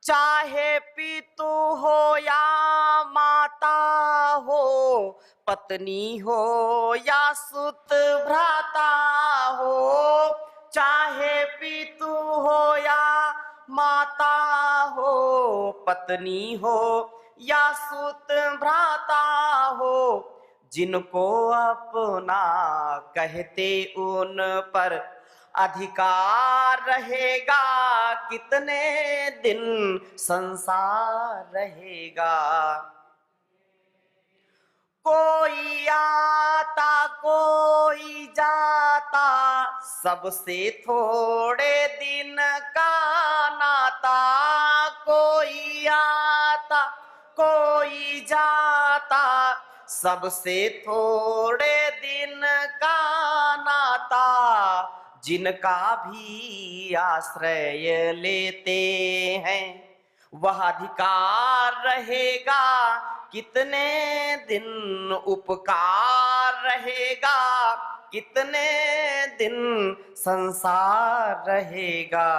चाहे पितु हो या माता हो, पत्नी हो या सुत भ्राता हो, चाहे पितु हो या माता हो, पत्नी हो या सुत भ्राता हो, जिनको अपना कहते उन पर अधिकार रहेगा, कितने दिन संसार रहेगा। कोई आता कोई जाता, सबसे थोड़े दिन का नाता। कोई आता कोई जाता, सबसे थोड़े दिन का नाता। जिनका भी आश्रय लेते हैं, वह अधिकार रहेगा, कितने दिन उपकार रहेगा, कितने दिन संसार रहेगा।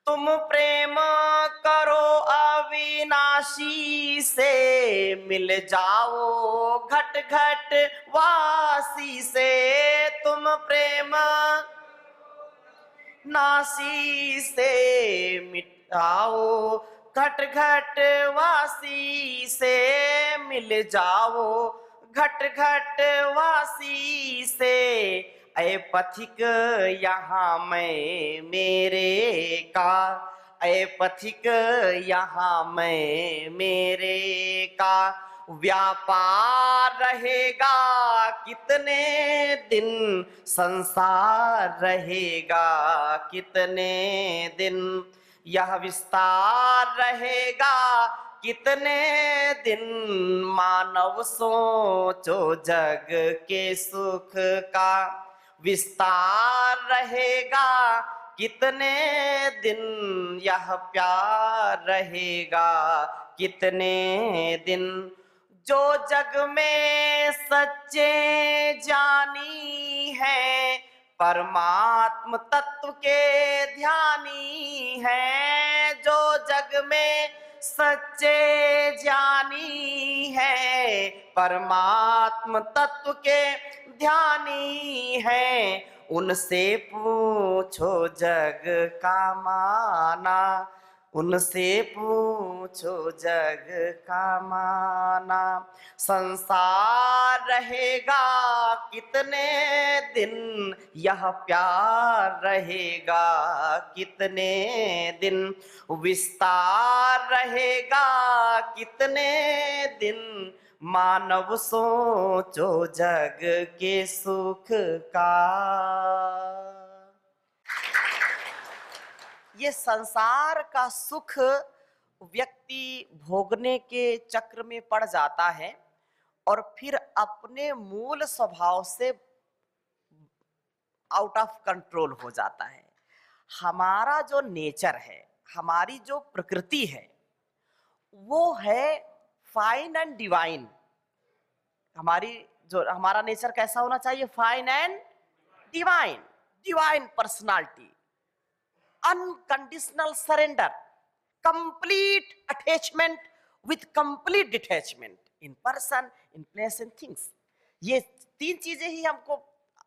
तुम प्रेम करो अविनाशी से, मिल जाओ घट घट वासी से। तुम प्रेम नासी से मिटाओ, घट घट वासी से मिल जाओ, घट घट वासी से। ऐ पथिक यहाँ मैं मेरे का, ऐ पथिक यहाँ मैं मेरे का। व्यापार रहेगा, कितने दिन संसार रहेगा, कितने दिन यह विस्तार रहेगा, कितने दिन। मानव सोचो जग के सुख का विस्तार रहेगा, कितने दिन यह प्यार रहेगा, कितने दिन। जो जग में सच्चे जानी है, परमात्म तत्व के ध्यानी है। जो जग में सच्चे जानी है, परमात्म तत्व के ध्यानी है। उनसे पूछो जग का माना, उनसे पूछो जग का माना। संसार रहेगा, कितने दिन यह प्यार रहेगा, कितने दिन विस्तार रहेगा, कितने दिन। मानव सोचो जग के सुख का। ये संसार का सुख व्यक्ति भोगने के चक्र में पड़ जाता है और फिर अपने मूल स्वभाव से आउट ऑफ कंट्रोल हो जाता है। हमारा जो नेचर है, हमारी जो प्रकृति है, वो है फाइन एंड डिवाइन। हमारा नेचर कैसा होना चाहिए? Fine and divine, divine personality, unconditional surrender, complete attachment with complete detachment in person, in place and things. ये तीन चीजें ही हमको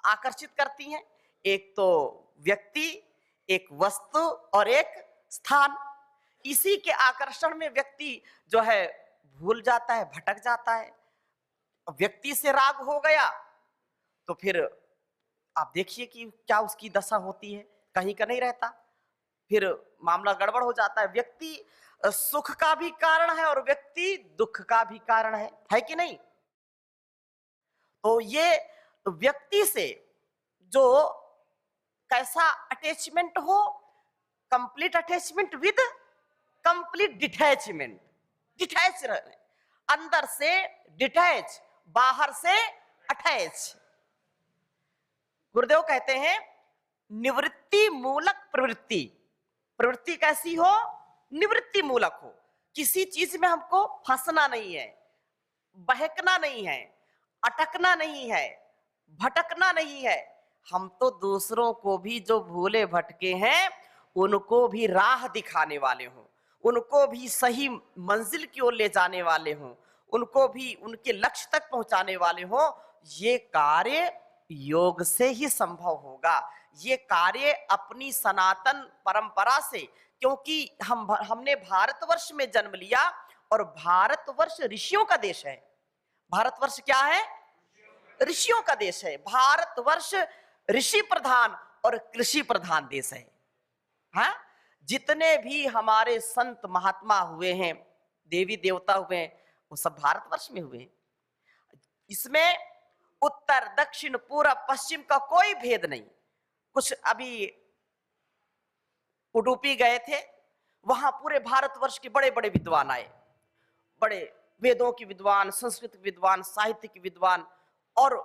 आकर्षित करती हैं, एक तो व्यक्ति, एक वस्तु और एक स्थान। इसी के आकर्षण में व्यक्ति जो है भूल जाता है, भटक जाता है। व्यक्ति से राग हो गया तो फिर आप देखिए कि क्या उसकी दशा होती है, कहीं का नहीं रहता, फिर मामला गड़बड़ हो जाता है। व्यक्ति सुख का भी कारण है और व्यक्ति दुख का भी कारण है कि नहीं? तो ये व्यक्ति से जो कैसा अटैचमेंट हो, complete attachment with complete detachment. Detach रहने, अंदर से डिटैच, बाहर से अटैच। गुरुदेव कहते हैं निवृत्ति मूलक प्रवृत्ति। प्रवृत्ति कैसी हो? निवृत्ति मूलक हो। किसी चीज में हमको फंसना नहीं है, बहकना नहीं है, अटकना नहीं है, भटकना नहीं है। हम तो दूसरों को भी जो भूले भटके हैं उनको भी राह दिखाने वाले हों, उनको भी सही मंजिल की ओर ले जाने वाले हों, उनको भी उनके लक्ष्य तक पहुंचाने वाले हों, ये कार्य योग से ही संभव होगा। ये कार्य अपनी सनातन परंपरा से, क्योंकि हमने भारतवर्ष में जन्म लिया और भारतवर्ष ऋषियों का देश है। भारतवर्ष क्या है? ऋषियों का देश है। भारतवर्ष ऋषि प्रधान और कृषि प्रधान देश है। हाँ, जितने भी हमारे संत महात्मा हुए हैं, देवी देवता हुए हैं, वो सब भारतवर्ष में हुए। इसमें उत्तर दक्षिण पूर्व पश्चिम का कोई भेद नहीं। कुछ अभी उडुपी गए थे, वहां पूरे भारतवर्ष के बड़े बड़े विद्वान आए, बड़े वेदों के विद्वान, संस्कृत के विद्वान, साहित्य के विद्वान, और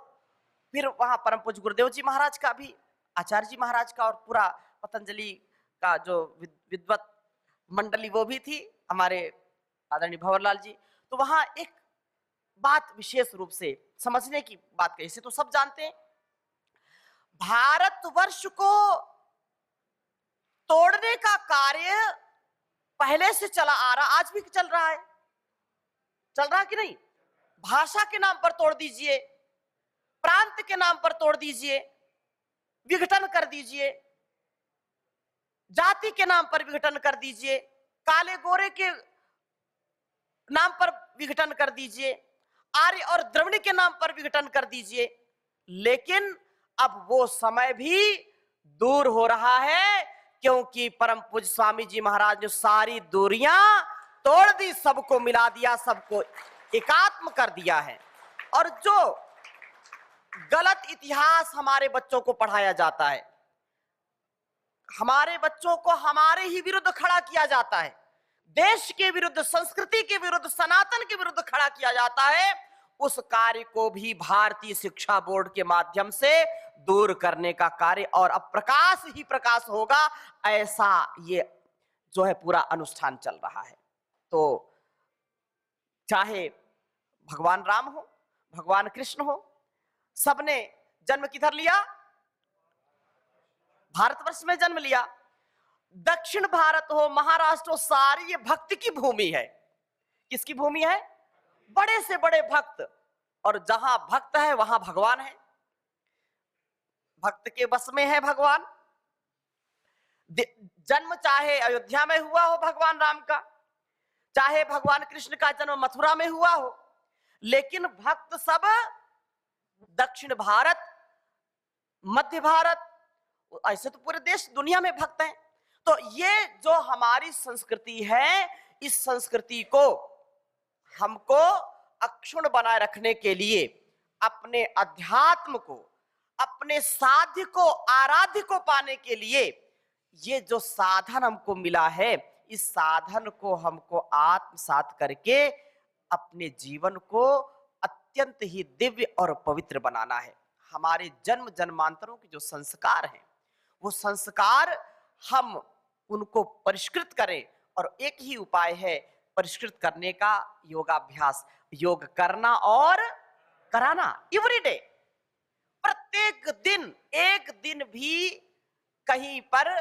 फिर वहां परम पूज्य गुरुदेव जी महाराज का भी, आचार्य जी महाराज का, और पूरा पतंजलि का जो विद्वत मंडली वो भी थी, हमारे आदरणीय भंवरलाल जी। तो वहां एक बात विशेष रूप से समझने की बात कही, इसे तो सब जानते हैं, भारतवर्ष को तोड़ने का कार्य पहले से चला आ रहा, आज भी चल रहा है। चल रहा कि नहीं? भाषा के नाम पर तोड़ दीजिए, प्रांत के नाम पर तोड़ दीजिए, विघटन कर दीजिए, जाति के नाम पर विघटन कर दीजिए, काले गोरे के नाम पर विघटन कर दीजिए, आर्य और द्रविड़ के नाम पर विघटन कर दीजिए। लेकिन अब वो समय भी दूर हो रहा है, क्योंकि परम पूज्य स्वामी जी महाराज ने सारी दूरियां तोड़ दी, सबको मिला दिया, सबको एकात्म कर दिया है। और जो गलत इतिहास हमारे बच्चों को पढ़ाया जाता है, हमारे बच्चों को हमारे ही विरुद्ध खड़ा किया जाता है, देश के विरुद्ध, संस्कृति के विरुद्ध, सनातन के विरुद्ध खड़ा किया जाता है, उस कार्य को भी भारतीय शिक्षा बोर्ड के माध्यम से दूर करने का कार्य, और अब प्रकाश ही प्रकाश होगा, ऐसा ये जो है पूरा अनुष्ठान चल रहा है। तो चाहे भगवान राम हो, भगवान कृष्ण हो, सबने जन्म किधर लिया? भारतवर्ष में जन्म लिया। दक्षिण भारत हो, महाराष्ट्र हो, सारी ये भक्ति की भूमि है। किसकी भूमि है? बड़े से बड़े भक्त, और जहां भक्त है वहां भगवान है। भक्त के बस में है भगवान। जन्म चाहे अयोध्या में हुआ हो भगवान राम का, चाहे भगवान कृष्ण का जन्म मथुरा में हुआ हो, लेकिन भक्त सब दक्षिण भारत, मध्य भारत, ऐसे तो पूरे देश दुनिया में भक्त हैं। तो ये जो हमारी संस्कृति है, इस संस्कृति को हमको अक्षुण्ण बनाए रखने के लिए, अपने अध्यात्म को, अपने साध्य को, आराध्य को पाने के लिए, ये जो साधन हमको मिला है, इस साधन को हमको आत्मसात करके अपने जीवन को अत्यंत ही दिव्य और पवित्र बनाना है। हमारे जन्म जन्मांतरों के जो संस्कार हैं, वो संस्कार हम उनको परिष्कृत करें, और एक ही उपाय है परिष्कृत करने का, योगाभ्यास। योग करना और कराना एवरीडे, प्रत्येक दिन, एक दिन भी कहीं पर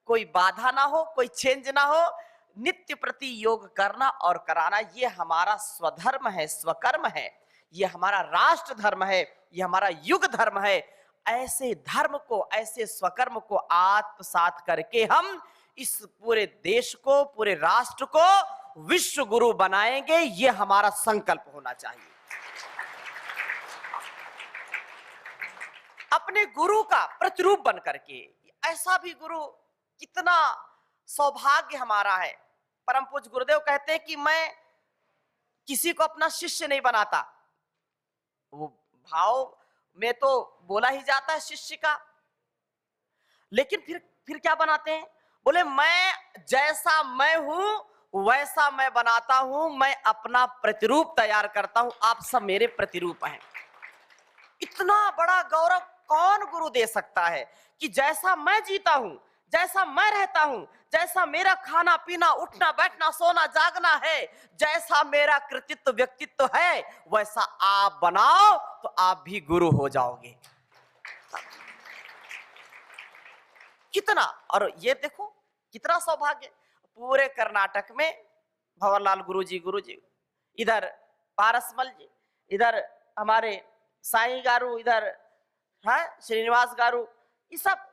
कोई बाधा ना हो, कोई चेंज ना हो, नित्य प्रति योग करना और कराना, ये हमारा स्वधर्म है, स्वकर्म है, ये हमारा राष्ट्र धर्म है, ये हमारा युग धर्म है। ऐसे धर्म को, ऐसे स्वकर्म को आत्मसात करके हम इस पूरे देश को, पूरे राष्ट्र को विश्व गुरु बनाएंगे, ये हमारा संकल्प होना चाहिए। अपने गुरु का प्रतिरूप बन करके, ऐसा भी गुरु, कितना सौभाग्य हमारा है। परम पूज्य गुरुदेव कहते हैं कि मैं किसी को अपना शिष्य नहीं बनाता। वो भाव में तो बोला ही जाता है शिष्य का, लेकिन फिर क्या बनाते हैं? बोले मैं जैसा मैं हूं वैसा मैं बनाता हूं, मैं अपना प्रतिरूप तैयार करता हूं, आप सब मेरे प्रतिरूप हैं। इतना बड़ा गौरव कौन गुरु दे सकता है कि जैसा मैं जीता हूं, जैसा मैं रहता हूं, जैसा मेरा खाना पीना, उठना बैठना, सोना जागना है, जैसा मेरा कृतित्व व्यक्तित्व है, वैसा आप बनाओ तो आप भी गुरु हो जाओगे। कितना, और ये देखो कितना सौभाग्य। पूरे कर्नाटक में भंवरलाल गुरुजी, इधर पारसमल जी, इधर हमारे साईं गारू, इधर है श्रीनिवास गारू, ये सब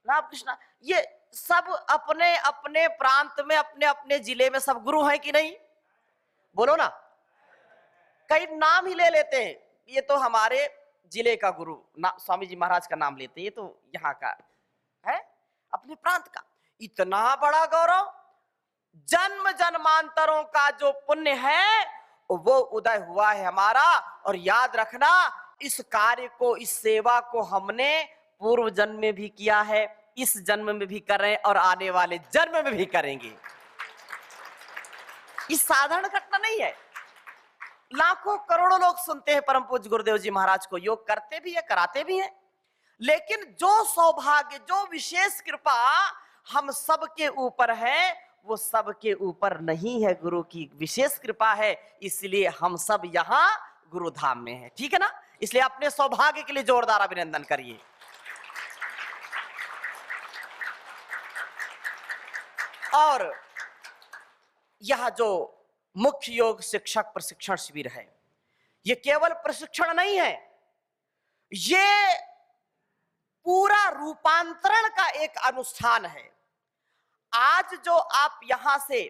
रामकृष्णा, ये सब अपने अपने प्रांत में, अपने अपने जिले में सब गुरु हैं कि नहीं? बोलो ना। कई नाम ही ले लेते हैं, ये तो हमारे जिले का गुरु स्वामी जी महाराज का नाम लेते हैं, ये तो यहाँ का है, अपने प्रांत का। इतना बड़ा गौरव, जन्म जन्मांतरों का जो पुण्य है वो उदय हुआ है हमारा। और याद रखना, इस कार्य को, इस सेवा को हमने पूर्व जन्म में भी किया है, इस जन्म में भी कर रहे हैं और आने वाले जन्म में भी करेंगे। इस साधारण घटना नहीं है। लाखों करोड़ों लोग सुनते हैं परम पूज्य गुरुदेव जी महाराज को, योग करते भी है, कराते भी हैं, लेकिन जो सौभाग्य, जो विशेष कृपा हम सबके ऊपर है, वो सबके ऊपर नहीं है, गुरु की विशेष कृपा है। इसलिए हम सब यहाँ गुरु धाम में हैं, ठीक है ना? इसलिए अपने सौभाग्य के लिए जोरदार अभिनंदन करिए। और यह जो मुख्य योग शिक्षक प्रशिक्षण शिविर है, ये केवल प्रशिक्षण नहीं है, ये पूरा रूपांतरण का एक अनुष्ठान है। आज जो आप यहां से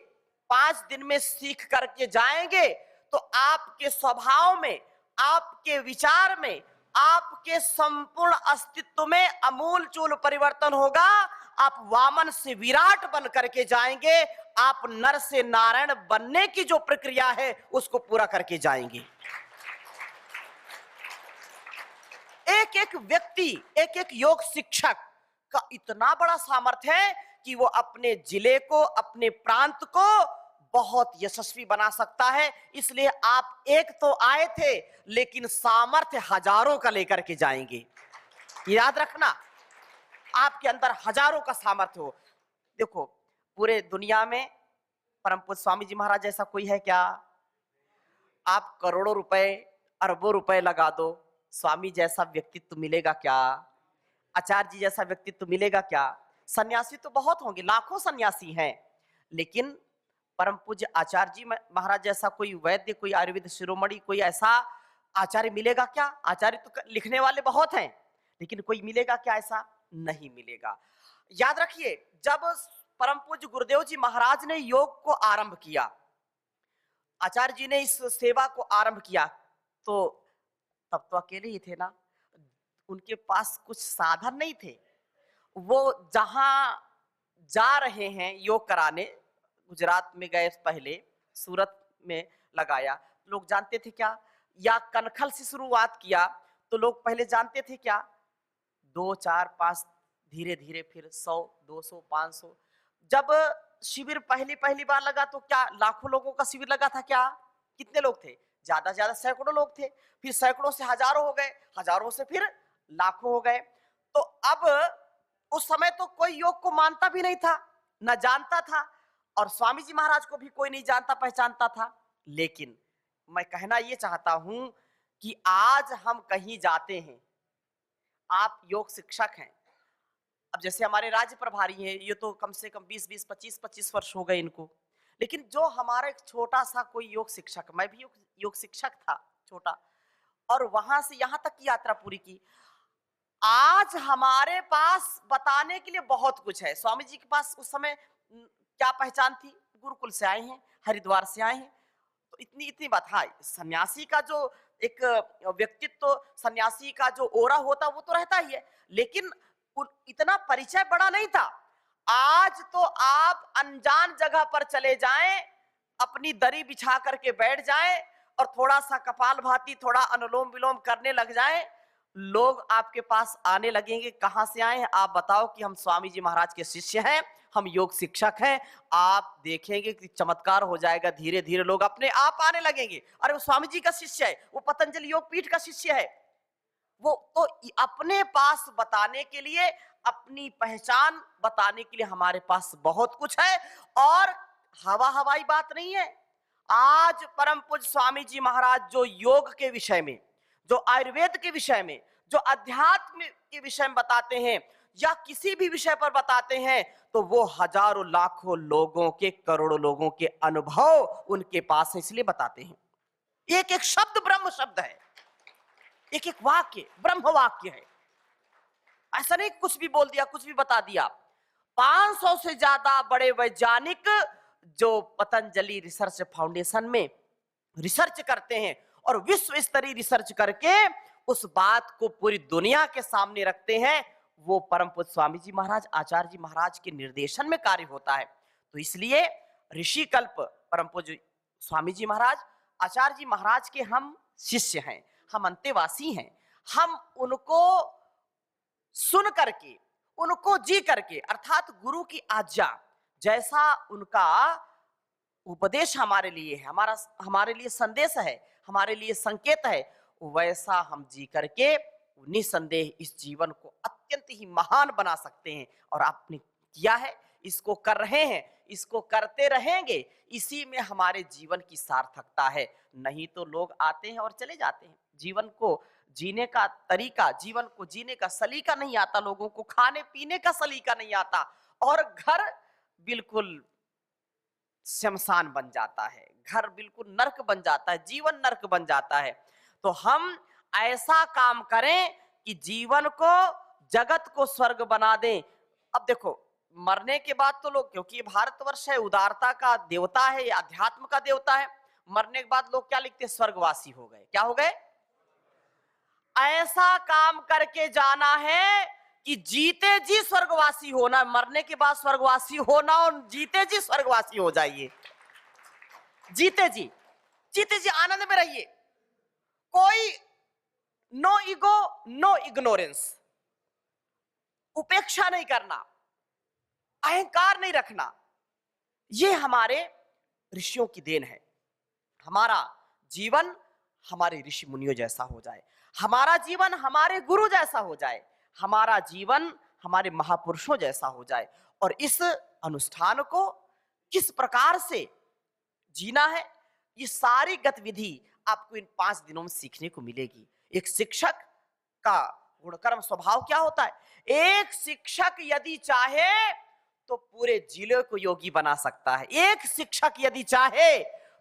5 दिन में सीख करके जाएंगे तो आपके स्वभाव में, आपके विचार में, आपके संपूर्ण अस्तित्व में अमूलचूल परिवर्तन होगा। आप वामन से विराट बन करके जाएंगे, आप नर से नारायण बनने की जो प्रक्रिया है उसको पूरा करके जाएंगे। एक एक व्यक्ति, एक एक योग शिक्षक का इतना बड़ा सामर्थ्य है कि वो अपने जिले को, अपने प्रांत को बहुत यशस्वी बना सकता है। इसलिए आप एक तो आए थे, लेकिन सामर्थ्य हजारों का लेकर के जाएंगे। याद रखना, आपके अंदर हजारों का सामर्थ्य हो। देखो, पूरे दुनिया में परम पूज्य स्वामी जी महाराज जैसा कोई है क्या? आप करोड़ों रुपए, अरबों रुपए लगा दो, स्वामी जैसा व्यक्तित्व मिलेगा क्या? आचार्य जी जैसा व्यक्तित्व मिलेगा क्या? सन्यासी तो बहुत होंगे, लाखों सन्यासी हैं, लेकिन परम पूज्य आचार्य जी महाराज जैसा कोई वैद्य, कोई आयुर्वेद शिरोमणि, कोई ऐसा आचार्य मिलेगा क्या? आचार्य तो लिखने वाले बहुत हैं, लेकिन कोई मिलेगा क्या? ऐसा नहीं मिलेगा। याद रखिए, जब परम पूज्य गुरुदेव जी महाराज ने योग को आरंभ किया, आचार्य जी ने इस सेवा को आरंभ किया, तो तब तो अकेले ही थे ना, उनके पास कुछ साधन नहीं थे। वो जहां जा रहे हैं योग कराने, गुजरात में गए, पहले सूरत में लगाया, लोग जानते थे क्या? या कनखल से शुरुआत किया तो लोग पहले जानते थे क्या? 2, 4, 5, धीरे धीरे फिर 100, 200, 500। जब शिविर पहली बार लगा तो क्या लाखों लोगों का शिविर लगा था क्या? कितने लोग थे? ज्यादा से ज्यादा सैकड़ों लोग थे, फिर सैकड़ों से हजारों हो गए, हजारों से फिर लाखों हो गए। तो अब उस समय तो कोई योग को मानता भी नहीं था, न जानता था, और स्वामी जी महाराज को भी कोई नहीं जानता पहचानता था। लेकिन मैं कहना ये चाहता हूं कि आज हम कहीं जाते हैं, आप योग शिक्षक हैं, अब जैसे हमारे राज्य प्रभारी हैं, ये तो कम से कम 20-20, 25-25 वर्ष हो गए इनको, लेकिन जो हमारा एक छोटा सा कोई योग शिक्षक, मैं भी योग शिक्षक था छोटा, और वहां से यहां तक की यात्रा पूरी की। आज हमारे पास बताने के लिए बहुत कुछ है। स्वामी जी के पास उस समय क्या पहचान थी? गुरुकुल से आए हैं, हरिद्वार से आए हैं, तो इतनी बात। हाँ, सन्यासी का जो एक व्यक्तित्व, सन्यासी का जो ओरा होता वो तो रहता ही है, लेकिन इतना परिचय बड़ा नहीं था। आज तो आप अनजान जगह पर चले जाएं, अपनी दरी बिछा करके बैठ जाएं और थोड़ा सा कपालभाति, थोड़ा अनुलोम विलोम करने लग जाएं, लोग आपके पास आने लगेंगे। कहां से आए हैं? आप बताओ कि हम स्वामी जी महाराज के शिष्य हैं, हम योग शिक्षक हैं। आप देखेंगे कि चमत्कार हो जाएगा, धीरे धीरे लोग अपने आप आने लगेंगे, अरे वो स्वामी जी का शिष्य है, वो पतंजलि योग पीठ का शिष्य है। वो तो अपने पास बताने के लिए, अपनी पहचान बताने के लिए हमारे पास बहुत कुछ है, और हवाई बात नहीं है। आज परम पूज्य स्वामी जी महाराज जो योग के विषय में, जो आयुर्वेद के विषय में, जो अध्यात्म के विषय में बताते हैं या किसी भी विषय पर बताते हैं, तो वो हजारों लाखों लोगों के, करोड़ों लोगों के अनुभव उनके पास है, इसलिए बताते हैं। एक एक शब्द ब्रह्म शब्द है, एक एक वाक्य ब्रह्म वाक्य है। ऐसा नहीं कुछ भी बोल दिया, कुछ भी बता दिया। 500 से ज्यादा बड़े वैज्ञानिक जो पतंजलि रिसर्च फाउंडेशन में रिसर्च करते हैं और विश्व स्तरीय रिसर्च करके उस बात को पूरी दुनिया के सामने रखते हैं, वो परम पूज्य स्वामी जी महाराज, आचार्य जी महाराज के निर्देशन में कार्य होता है। तो इसलिए ऋषि कल्प परम पूज्य स्वामी जी महाराज, आचार्य जी महाराज के हम शिष्य हैं, हम अंतेवासी हैं। हम उनको सुन करके, उनको जी करके, अर्थात गुरु की आज्ञा, जैसा उनका उपदेश हमारे लिए है, हमारे लिए संदेश है, हमारे लिए संकेत है, वैसा हम जी करके निसंदेह इस जीवन को अत्यंत ही महान बना सकते हैं। और आपने किया है, इसको कर रहे हैं, इसको करते रहेंगे, इसी में हमारे जीवन की सार्थकता है। नहीं तो लोग आते हैं और चले जाते हैं, जीवन को जीने का तरीका, जीवन को जीने का सलीका नहीं आता, लोगों को खाने पीने का सलीका नहीं आता, और घर बिल्कुल शमशान बन जाता है, घर बिल्कुल नरक बन जाता है, जीवन नरक बन जाता है। तो हम ऐसा काम करें कि जीवन को, जगत को स्वर्ग बना दें। अब देखो, मरने के बाद तो लोग, क्योंकि भारतवर्ष है, उदारता का देवता है, अध्यात्म का देवता है, मरने के बाद लोग क्या लिखते हैं? स्वर्गवासी हो गए। क्या हो गए? ऐसा काम करके जाना है कि जीते जी स्वर्गवासी होना, मरने के बाद स्वर्गवासी होना, और जीते जी स्वर्गवासी हो जाइए। जीते जी, जीते जी आनंद में रहिए। कोई नो ईगो, नो इग्नोरेंस, उपेक्षा नहीं करना, अहंकार नहीं रखना। ये हमारे ऋषियों की देन है। हमारा जीवन हमारे ऋषि मुनियों जैसा हो जाए, हमारा जीवन हमारे गुरु जैसा हो जाए, हमारा जीवन हमारे महापुरुषों जैसा हो जाए। और इस अनुष्ठान को किस प्रकार से जीना है, ये सारी गतिविधि आपको इन 5 दिनों में सीखने को मिलेगी। एक शिक्षक का गुणकर्म स्वभाव क्या होता है? एक शिक्षक यदि चाहे तो पूरे जिले को योगी बना सकता है। एक शिक्षक यदि चाहे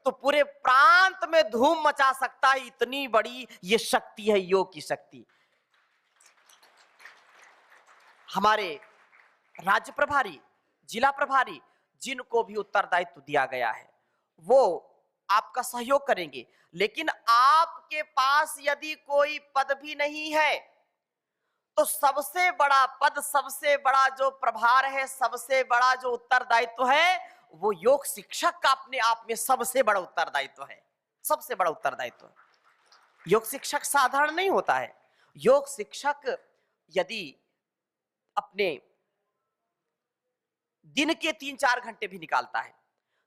तो पूरे प्रांत में धूम मचा सकता है। इतनी बड़ी ये शक्ति है, योग की शक्ति। हमारे राज्य प्रभारी, जिला प्रभारी, जिनको भी उत्तरदायित्व दिया गया है, वो आपका सहयोग करेंगे। लेकिन आपके पास यदि कोई पद भी नहीं है, तो सबसे बड़ा पद, सबसे बड़ा जो प्रभार है, सबसे बड़ा जो उत्तरदायित्व है, वो योग शिक्षक का अपने आप में सबसे बड़ा उत्तरदायित्व है। सबसे बड़ा उत्तरदायित्व। योग शिक्षक साधारण नहीं होता है। योग शिक्षक यदि अपने दिन के 3-4 घंटे भी निकालता है,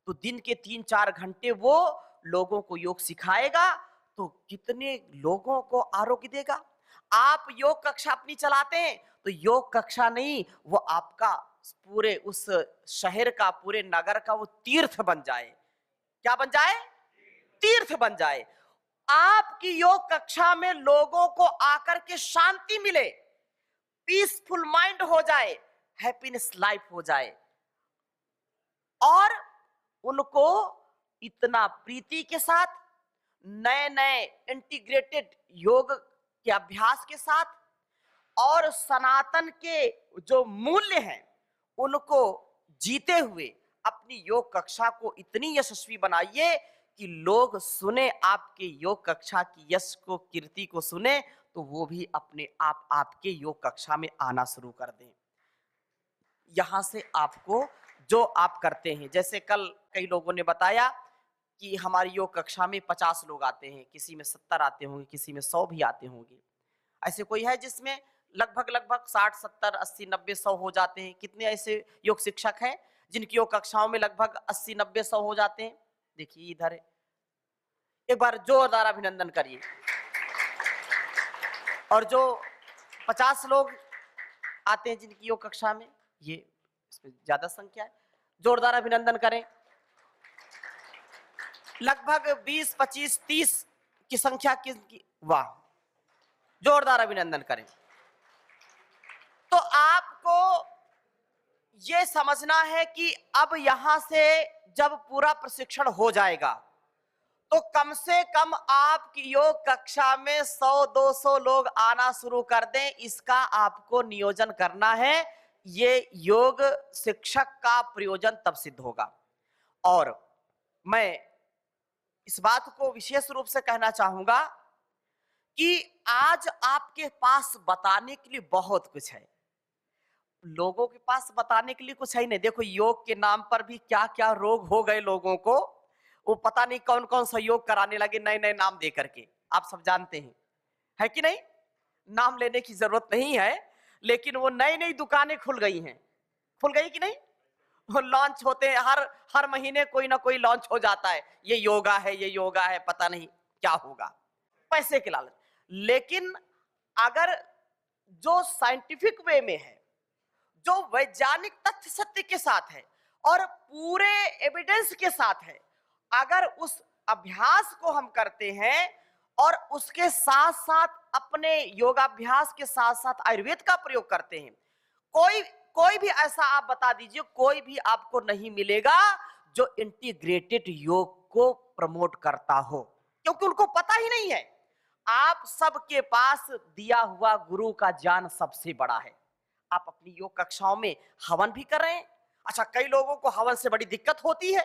तो दिन के 3-4 घंटे वो लोगों को योग सिखाएगा, तो कितने लोगों को आरोग्य देगा। आप योग कक्षा अपनी चलाते हैं, तो योग कक्षा नहीं, वो आपका पूरे उस शहर का, पूरे नगर का वो तीर्थ बन जाए। क्या बन जाए? तीर्थ बन जाए। आपकी योग कक्षा में लोगों को आकर के शांति मिले, पीसफुल माइंड हो जाए, हैप्पीनेस लाइफ हो जाए, और उनको इतना प्रीति के साथ, नए नए इंटीग्रेटेड योग के अभ्यास के साथ, और सनातन के जो मूल्य हैं उनको जीते हुए अपनी योग कक्षा को इतनी यशस्वी बनाइए कि लोग सुने आपके योग कक्षा की यश को, कीर्ति को सुने, तो वो भी अपने आप आपके योग कक्षा में आना शुरू कर दें। यहां से आपको जो आप करते हैं, जैसे कल कई लोगों ने बताया कि हमारी योग कक्षा में 50 लोग आते हैं, किसी में 70 आते होंगे, किसी में 100 भी आते होंगे। ऐसे कोई है जिसमें लगभग 60, 70, 80, 90, 100 हो जाते हैं? कितने ऐसे योग शिक्षक हैं जिनकी योग कक्षाओं में लगभग 80, 90, 100 हो जाते हैं? देखिए इधर है, एक बार जोरदार अभिनंदन करिए। और जो 50 लोग आते हैं जिनकी योग कक्षा में, ये इसमें ज्यादा संख्या है, जोरदार अभिनंदन करें। लगभग 20, 25, 30 की संख्या किसकी? वाह, जोरदार अभिनंदन करें। तो आपको ये समझना है कि अब यहां से जब पूरा प्रशिक्षण हो जाएगा तो कम से कम आपकी योग कक्षा में 100-200 लोग आना शुरू कर दें। इसका आपको नियोजन करना है। ये योग शिक्षक का प्रयोजन तब सिद्ध होगा। और मैं इस बात को विशेष रूप से कहना चाहूंगा कि आज आपके पास बताने के लिए बहुत कुछ है। लोगों के पास बताने के लिए कुछ है ही नहीं। देखो, योग के नाम पर भी क्या क्या रोग हो गए लोगों को, वो पता नहीं कौन कौन सा योग कराने लगे नए नए नाम दे करके। आप सब जानते हैं, है कि नहीं? नाम लेने की जरूरत नहीं है, लेकिन वो नई नई दुकानें खुल गई हैं। खुल गई कि नहीं? वो लॉन्च होते हैं, हर हर महीने कोई ना कोई लॉन्च हो जाता है। ये योगा है, ये योगा है, पता नहीं क्या होगा, पैसे के लालच। लेकिन अगर जो साइंटिफिक वे में है, जो वैज्ञानिक तथ्य सत्य के साथ है और पूरे एविडेंस के साथ है, अगर उस अभ्यास को हम करते हैं और उसके साथ साथ अपने योगाभ्यास के साथ साथ आयुर्वेद का प्रयोग करते हैं, कोई कोई भी ऐसा आप बता दीजिए, कोई भी आपको नहीं मिलेगा जो इंटीग्रेटेड योग को प्रमोट करता हो, क्योंकि उनको पता ही नहीं है। आप सबके पास दिया हुआ गुरु का ज्ञान सबसे बड़ा है। आप अपनी योग कक्षाओं में हवन भी कर रहे हैं। अच्छा, कई लोगों को हवन से बड़ी दिक्कत होती है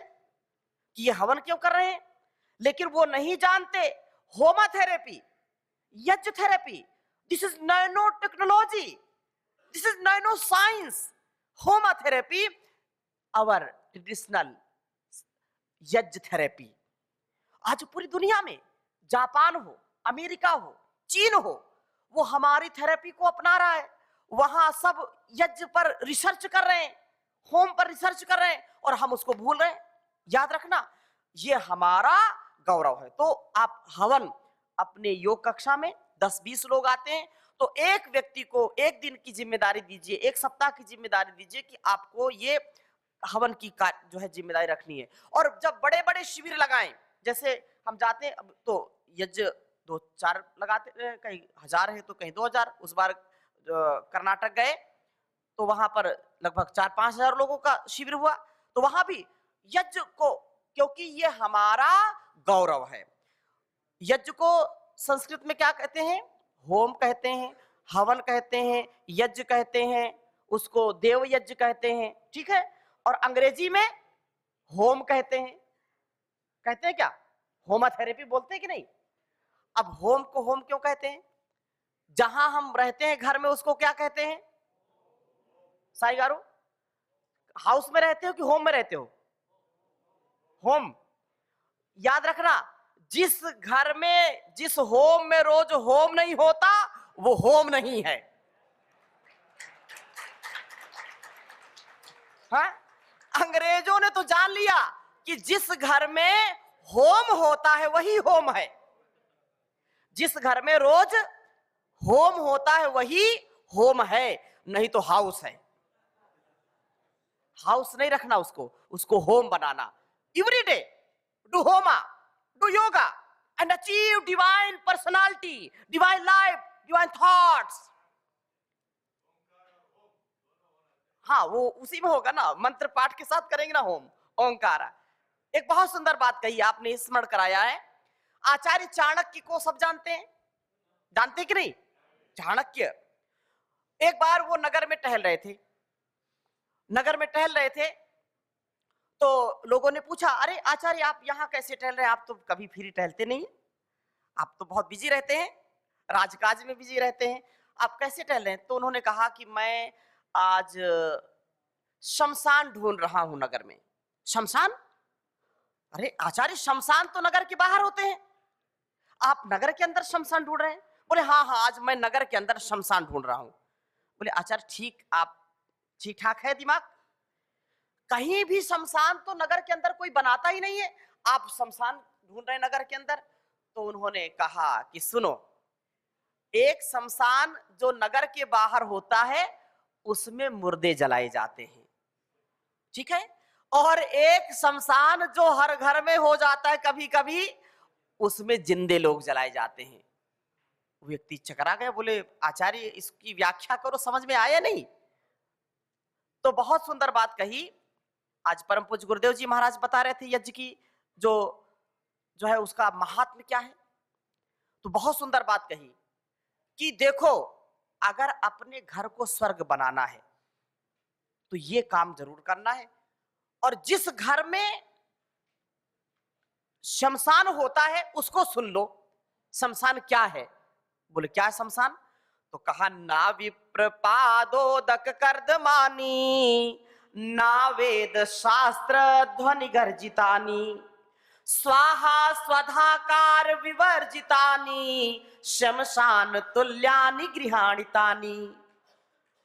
कि ये हवन क्यों कर रहे हैं, लेकिन वो नहीं जानते होमोथेरेपी, yagya therapy, this is nano technology, this is nano science. होमोथेरेपी आवर ट्रेडिशनल यज्ञ थेरेपी। आज पूरी दुनिया में जापान हो, अमेरिका हो, चीन हो, वो हमारी थेरेपी को अपना रहा है। वहां सब यज्ञ पर रिसर्च कर रहे हैं, होम पर रिसर्च कर रहे हैं, और हम उसको भूल रहे हैं। याद रखना, ये हमारा गौरव है। तो आप हवन अपने योग कक्षा में 10-20 लोग आते हैं तो एक व्यक्ति को एक दिन की जिम्मेदारी दीजिए, एक सप्ताह की जिम्मेदारी दीजिए कि आपको ये हवन की जो है जिम्मेदारी रखनी है। और जब बड़े बड़े शिविर लगाएं, जैसे हम जाते हैं अब तो यज्ञ 2-4 लगाते हैं, कहीं 1000 है तो कहीं 2000। उस बार कर्नाटक गए तो वहां पर लगभग 4-5 हजार लोगों का शिविर हुआ। तो वहां भी यज्ञ को, क्योंकि ये हमारा गौरव है। यज्ञ को संस्कृत में क्या कहते हैं? होम कहते हैं, हवन कहते हैं, यज्ञ कहते हैं, उसको देव यज्ञ कहते हैं, ठीक है? और अंग्रेजी में होम कहते हैं। कहते हैं क्या? होमोथेरेपी बोलते हैं कि नहीं? अब होम को होम क्यों कहते हैं? जहां हम रहते हैं घर में उसको क्या कहते हैं? साई गारू, हाउस में रहते हो कि होम में रहते हो? होम। याद रखना, जिस घर में, जिस होम में रोज होम नहीं होता वो होम नहीं है। हाँ? अंग्रेजों ने तो जान लिया कि जिस घर में होम होता है वही होम है। जिस घर में रोज होम होता है वही होम है, नहीं तो हाउस है। हाउस नहीं रखना उसको, उसको होम बनाना। Every day do homa, do yoga and achieve divine personality, divine life, divine thoughts. हाँ, वो उसी में होगा ना, मंत्र पाठ के साथ करेंगे ना होम, ओंकार। एक बहुत सुंदर बात कही आपने, स्मरण कराया है। आचार्य चाणक्य को सब जानते हैं, जानते कि नहीं? चाणक्य, एक बार वो नगर में टहल रहे थे। नगर में टहल रहे थे तो लोगों ने पूछा, अरे आचार्य आप यहाँ कैसे टहल रहे हैं? आप तो कभी फ्री टहलते नहीं, आप तो बहुत बिजी रहते हैं, राजकाज में बिजी रहते हैं, आप कैसे टहल रहे हैं? तो उन्होंने कहा कि मैं आज शमशान ढूंढ रहा हूं नगर में। शमशान? अरे आचार्य, शमशान तो नगर के बाहर होते हैं, आप नगर के अंदर शमशान ढूंढ रहे हैं? बोले हाँ हाँ, आज मैं नगर के अंदर शमशान ढूंढ रहा हूं। बोले आचार्य ठीक, आप ठीक ठाक है दिमाग? कहीं भी शमशान तो नगर के अंदर कोई बनाता ही नहीं है, आप शमशान ढूंढ रहे हैं नगर के अंदर? तो उन्होंने कहा कि सुनो, एक शमशान जो नगर के बाहर होता है उसमें मुर्दे जलाए जाते हैं, ठीक है? और एक शमशान जो हर घर में हो जाता है कभी कभी, उसमें जिंदे लोग जलाए जाते हैं। वो व्यक्ति चकरा गया, बोले आचार्य इसकी व्याख्या करो, समझ में आया नहीं। तो बहुत सुंदर बात कही। आज परम पूज्य गुरुदेव जी महाराज बता रहे थे यज्ञ की जो जो है उसका महात्म्य क्या है। तो बहुत सुंदर बात कही कि देखो, अगर अपने घर को स्वर्ग बनाना है तो ये काम जरूर करना है। और जिस घर में शमशान होता है उसको सुन लो। शमशान क्या है? बोले क्या है शमशान? तो कहा ना विप्र पादोदक कर्दमानी, ना वेद शास्त्र ध्वनि गर्जितानी, स्वाहा स्वधाकार विवर्जितानी, शमशान तुल्यानि गृहाणितानि।